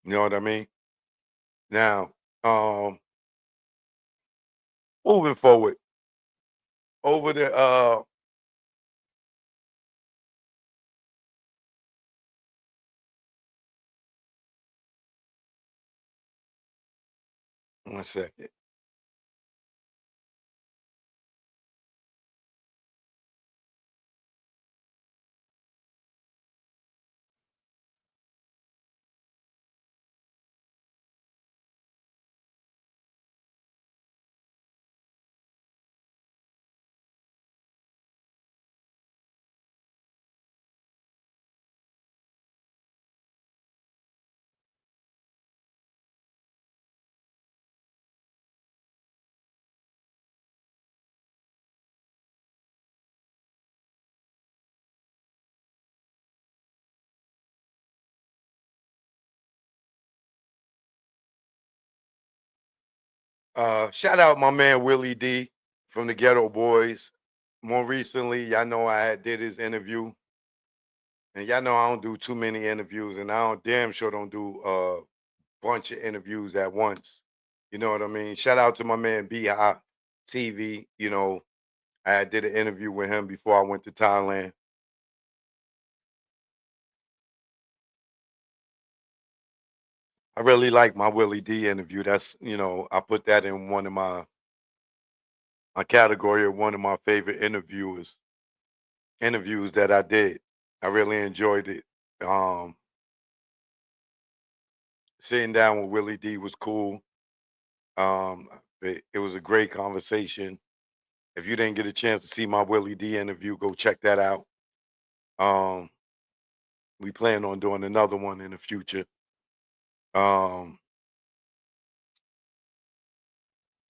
You know what I mean? Now, um, moving forward, over the 1 second. Shout out my man Willie D from the Ghetto Boys. More recently, y'all know I had did his interview, and y'all know I don't do too many interviews, and I don't damn sure don't do a bunch of interviews at once. You know what I mean? Shout out to my man B Hop TV. I did an interview with him before I went to Thailand. I really like my Willie D interview. I put that in one of my category of one of my favorite interviews that I did. I really enjoyed it. Um, Sitting down with Willie D was cool. It was a great conversation. If you didn't get a chance to see my Willie D interview, go check that out. Um, we plan on doing another one in the future. Um,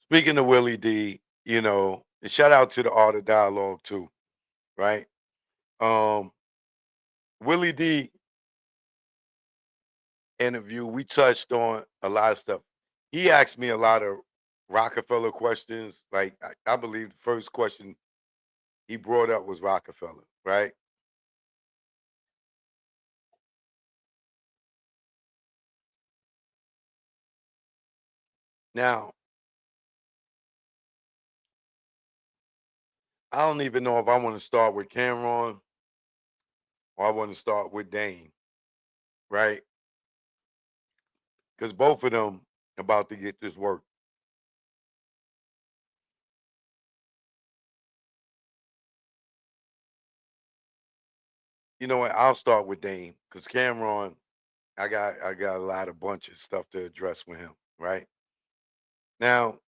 Speaking of Willie D, and shout out to the Art of Dialogue too, right? Um, Willie D interview, we touched on a lot of stuff. He asked me a lot of Rockefeller questions. Like I believe the first question he brought up was Rockefeller, right? Now, I don't even know if I want to start with Cameron or I want to start with Dane, right? Because both of them about to get this work. You know what? I'll start with Dane because Cameron, I got a lot of bunch of stuff to address with him, right? Now,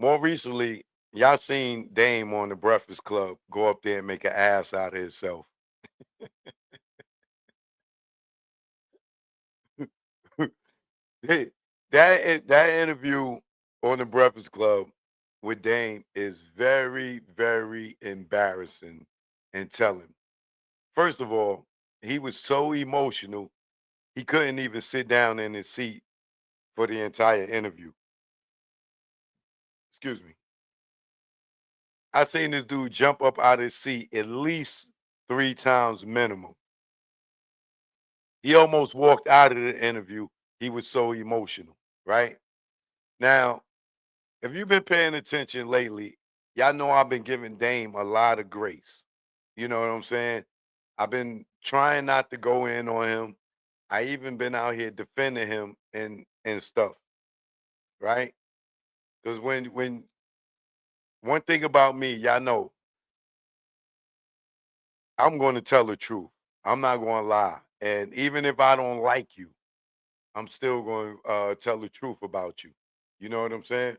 more recently, y'all seen Dame on the Breakfast Club go up there and make an ass out of himself. Hey, that interview on the Breakfast Club with Dame is very, very embarrassing and telling. First of all, he was so emotional, he couldn't even sit down in his seat for the entire interview. Excuse me. I seen this dude jump up out of his seat at least 3 times minimum. He almost walked out of the interview. He was so emotional, right? Now, if you've been paying attention lately, y'all know I've been giving Dame a lot of grace. You know what I'm saying? I've been trying not to go in on him. I even been out here defending him and stuff, right? Because when one thing about me, y'all know, I'm going to tell the truth. I'm not going to lie. And even if I don't like you, I'm still going to tell the truth about you. You know what I'm saying?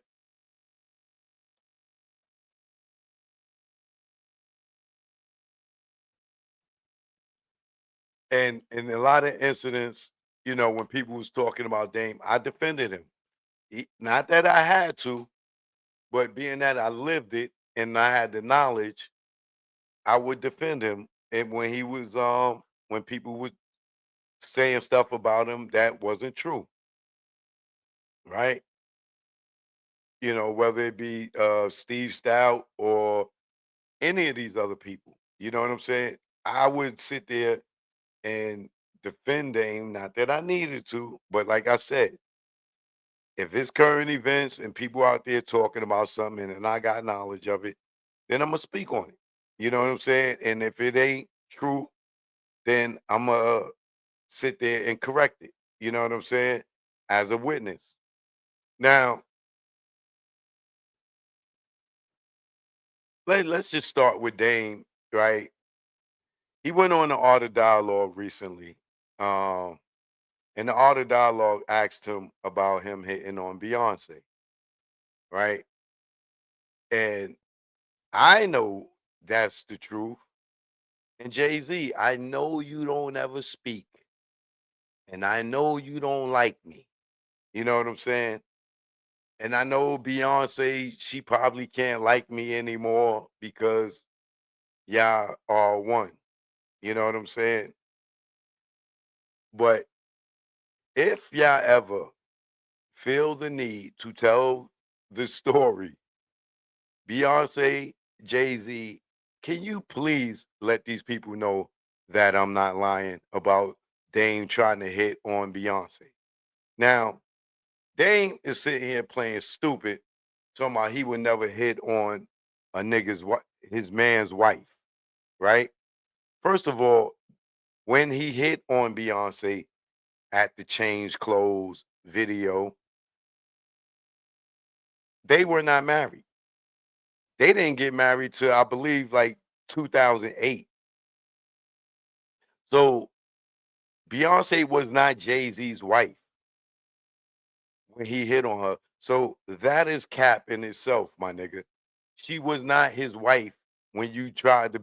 And in a lot of incidents, when people was talking about Dame, I defended him. Not that I had to, but being that I lived it and I had the knowledge, I would defend him. And when people were saying stuff about him that wasn't true, right? Whether it be Steve Stout or any of these other people. You know what I'm saying? I would sit there and defend Dame. Not that I needed to, but like I said, if it's current events and people out there talking about something and I got knowledge of it, then I'm gonna speak on it. You know what I'm saying? And if it ain't true, then I'm gonna sit there and correct it. You know what I'm saying? As a witness. Now, let's just start with Dame, right? He went on the Art of Dialogue recently. Um, and the Art of Dialogue asked him about him hitting on Beyonce, right? And I know that's the truth. And Jay-Z, I know you don't ever speak. And I know you don't like me. You know what I'm saying? And I know Beyonce, she probably can't like me anymore because y'all are one. You know what I'm saying? But if y'all ever feel the need to tell the story, Beyonce, Jay-Z, can you please let these people know that I'm not lying about Dame trying to hit on Beyonce? Now, Dame is sitting here playing stupid, talking about he would never hit on a nigga's his man's wife, right? First of all, when he hit on Beyonce at the change clothes video, they were not married. They didn't get married till I believe like 2008. So Beyonce was not Jay-Z's wife when he hit on her. So that is cap in itself, my nigga. She was not his wife when you tried to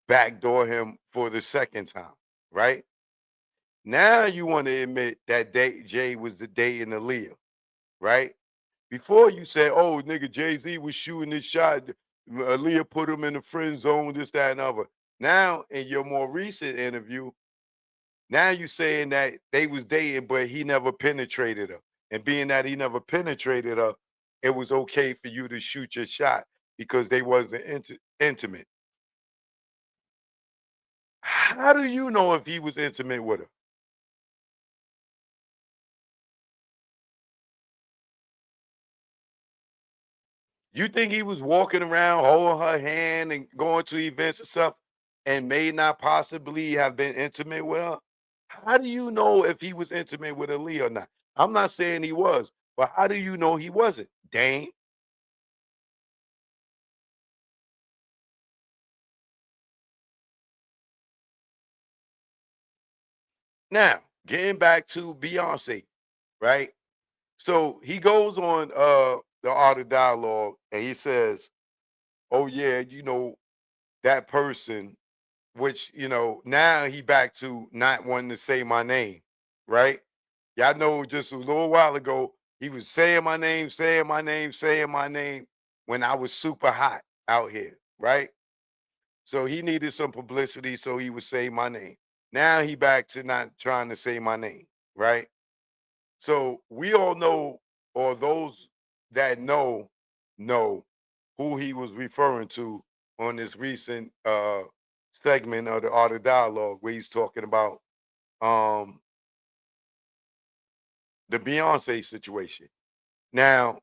backdoor him for the second time, right? Now you want to admit that Jay was the dating Aaliyah, right? Before you said, "Oh, nigga, Jay-Z was shooting this shot. Aaliyah put him in the friend zone, this, that, and other." Now, in your more recent interview, now you saying that they was dating, but he never penetrated her. And being that he never penetrated her, it was okay for you to shoot your shot because they wasn't intimate. How do you know if he was intimate with her? You think he was walking around holding her hand and going to events and stuff and may not possibly have been intimate with her? How do you know if he was intimate with Aaliyah or not? I'm not saying he was, but how do you know he wasn't? Dane. Now, getting back to Beyonce, right? So he goes on the Art of Dialogue and he says, "Oh yeah, that person," which now he back to not wanting to say my name, right? Y'all know just a little while ago he was saying my name, saying my name, saying my name when I was super hot out here, right? So he needed some publicity, so he would say my name. Now he back to not trying to say my name, right? So we all know, or those that know who he was referring to on this recent segment of the Art of Dialogue where he's talking about um the Beyonce situation. Now,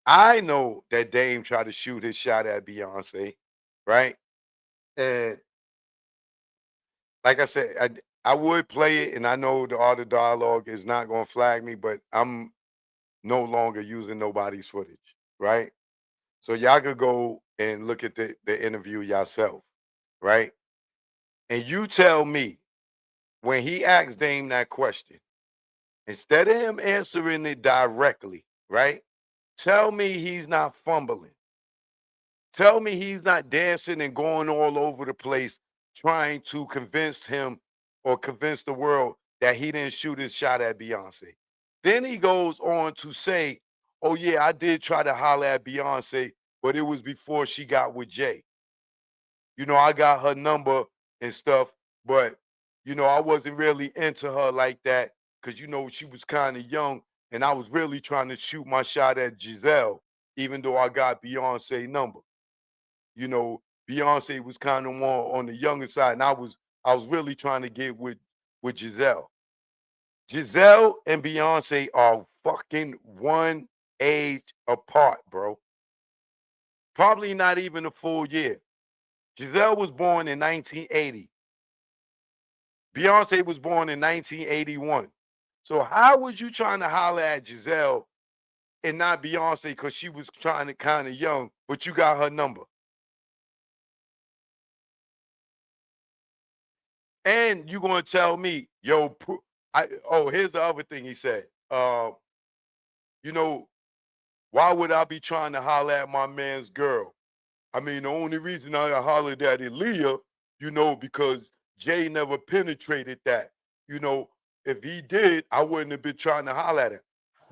I know that Dame tried to shoot his shot at Beyonce, right? And like I said, I would play it, and I know the Art of Dialogue is not going to flag me, but I'm no longer using nobody's footage, right? So y'all could go and look at the interview yourself, right? And you tell me when he asked Dame that question, instead of him answering it directly, right? Tell me he's not fumbling. Tell me he's not dancing and going all over the place trying to convince him or convince the world that he didn't shoot his shot at Beyonce. Then he goes on to say, "Oh, yeah, I did try to holler at Beyonce, but it was before she got with Jay. I got her number and stuff, but, I wasn't really into her like that because, she was kind of young and I was really trying to shoot my shot at Giselle, even though I got Beyonce number. You know, Beyonce was kind of more on the younger side, and I was really trying to get with with Giselle. Giselle and Beyonce are fucking one age apart, bro. Probably not even a full year. Giselle was born in 1980. Beyonce was born in 1981. So how was you trying to holler at Giselle and not Beyonce because she was trying to kind of young, but you got her number? And you gonna tell me, yo, here's the other thing he said. You know, why would I be trying to holler at my man's girl? I mean, the only reason I hollered at Aaliyah, because Jay never penetrated that. You know, if he did, I wouldn't have been trying to holler at her.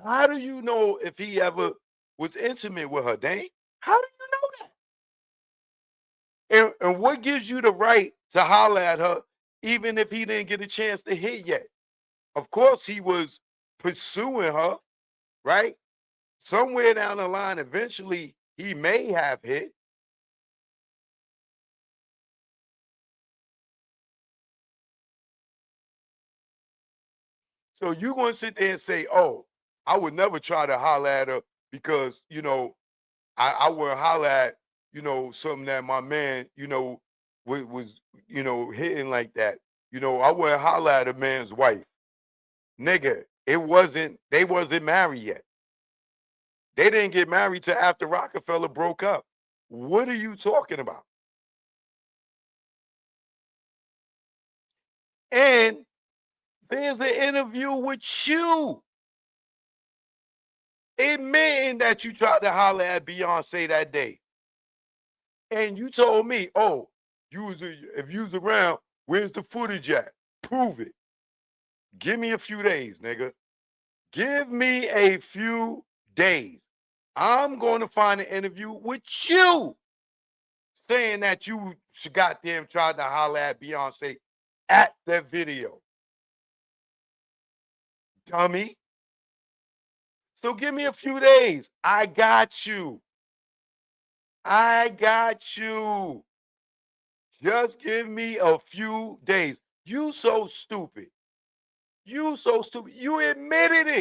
How do you know if he ever was intimate with her, Dane? How do you know that? And what gives you the right to holler at her, even if he didn't get a chance to hit yet? Of course, he was pursuing her, right? Somewhere down the line, eventually, he may have hit. So you gonna sit there and say, "Oh, I would never try to holler at her because I wouldn't holler at something that my man was hitting like that. I wouldn't holler at a man's wife, nigga. They wasn't married yet. They didn't get married till after Roc-A-Fella broke up. What are you talking about? And there's an interview with you admitting that you tried to holler at Beyonce that day. And you told me, oh, if you was around, where's the footage at? Prove it. Give me a few days, nigga. Give me a few days. I'm going to find an interview with you saying that you goddamn tried to holler at Beyonce at that video. Dummy. So give me a few days. I got you. I got you. Just give me a few days. You so stupid. You so stupid. You admitted it.